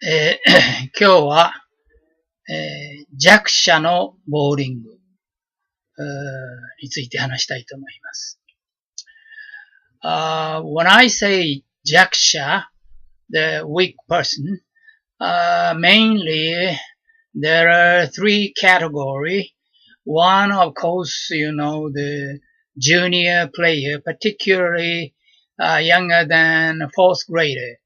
今日は、弱者のボーリングについて話したいと思います。When I say 弱者, the weak person, mainly there are three categories. One, of course, the junior player, particularly younger than fourth grader,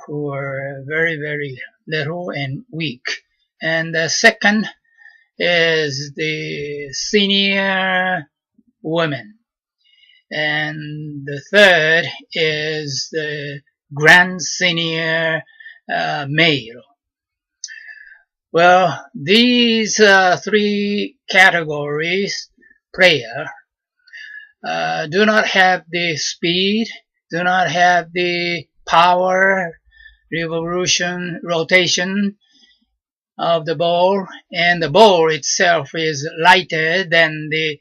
who are very, very little and weak. And the second is the senior women. And the third is the grand senior male. Well, these three categories player do not have the speed, do not have the power, rotation of the ball, and the ball itself is lighter than the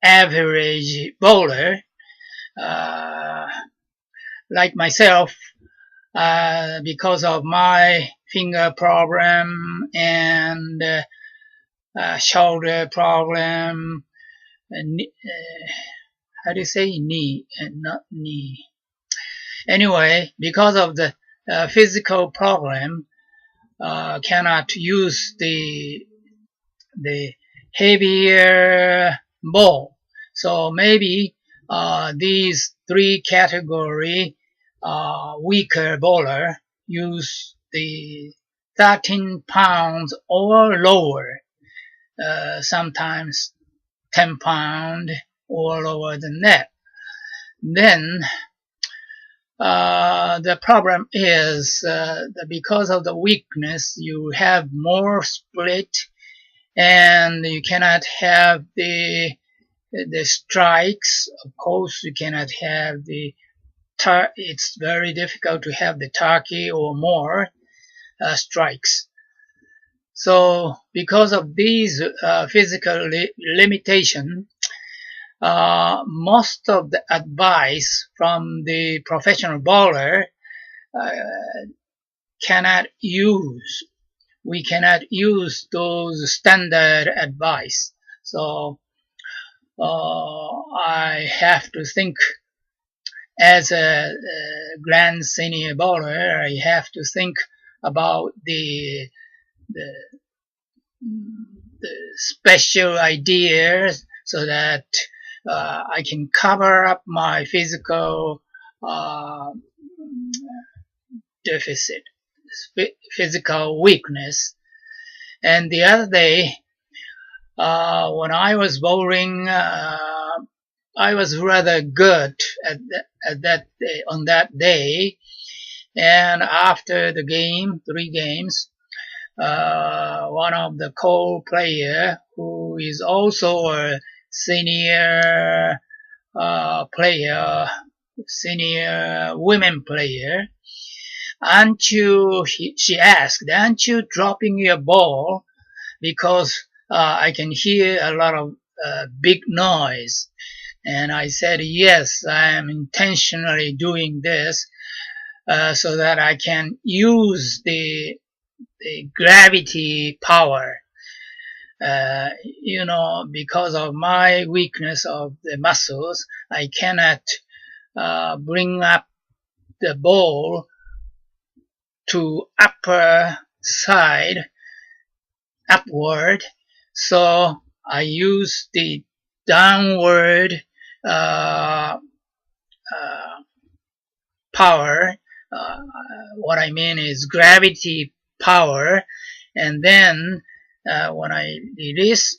average bowler. Like myself, because of my finger problem and shoulder problem, how do you say knee? Not knee. Anyway, because of the physical problem, cannot use the heavier ball. So maybe these three category weaker bowler use the 13 pounds or lower, sometimes 10 pound or lower than that. Then the problem is that because of the weakness, you have more split, and you cannot have the strikes. Of course, you cannot have it's very difficult to have the turkey or more strikes. So because of these physical limitation, most of the advice from the professional bowler we cannot use those standard advice. So I have to think, as a grand senior bowler, I have to think about the special ideas so that I can cover up my physical deficit, physical weakness. And the other day, when I was bowling, I was rather good on that day. And after the game, 3 games, one of the co-player, who is also a senior player, senior women player, she asked, aren't you dropping your ball? Because I can hear a lot of big noise. And I said, yes, I am intentionally doing this so that I can use the gravity power. Because of my weakness of the muscles, I cannot bring up the ball to upper side, upward. So I use the downward power. What I mean is gravity power. And then when I release,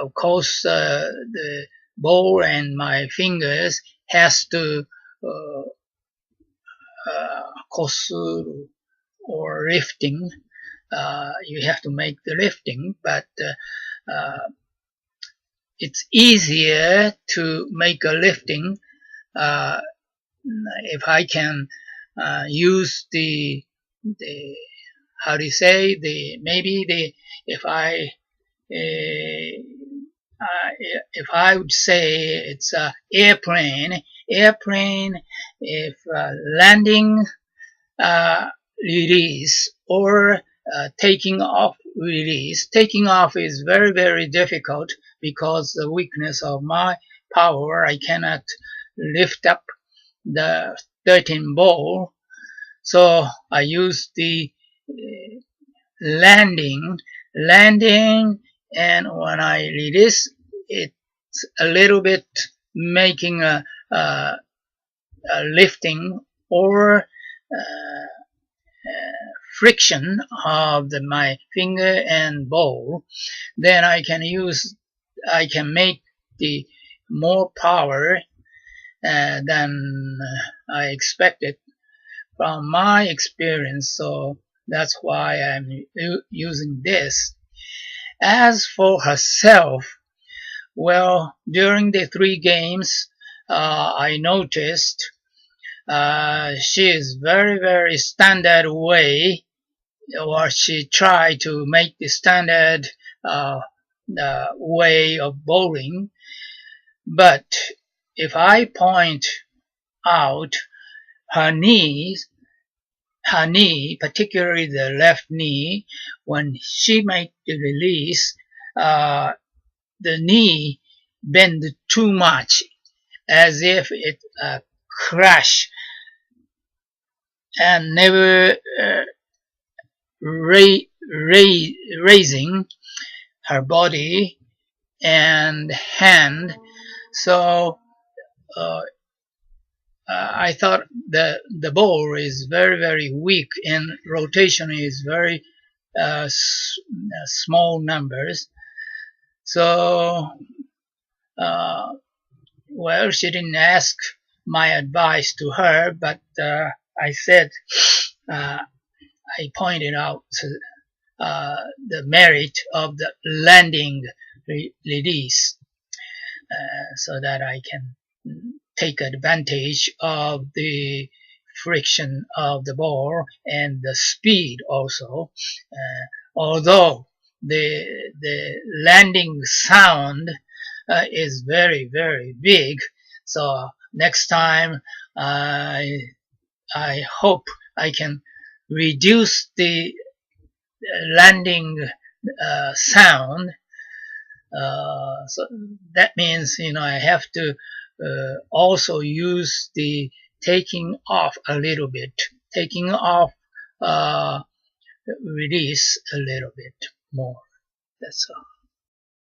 of course, the ball and my fingers has to kosuru, or lifting. You have to make the lifting, but it's easier to make a lifting if I can use the how do you say, if I if I would say it's a airplane, if landing release or taking off release. Taking off is very, very difficult because the weakness of my power. I cannot lift up the 13 ball. So I use the landing, and when I release, it's a little bit making a lifting or friction of my finger and ball. Then I can make the more power than I expected from my experience. So that's why I'm using this. As for herself, well, during the 3 games, I noticed she is very, very standard way, or she tried to make the standard way of bowling. But if I point out her knee, particularly the left knee, when she made the release, the knee bend too much, as if it crash and never raising her body and hand. So I thought the ball is very, very weak and rotation is very small numbers. So well, she didn't ask my advice to her, but I said, I pointed out the merit of the landing release so that I can take advantage of the friction of the ball and the speed also. Although the landing sound is very, very big, so next time I hope I can reduce the landing sound. So that means, I have to also use the taking off a little bit, taking off release a little bit more. That's all.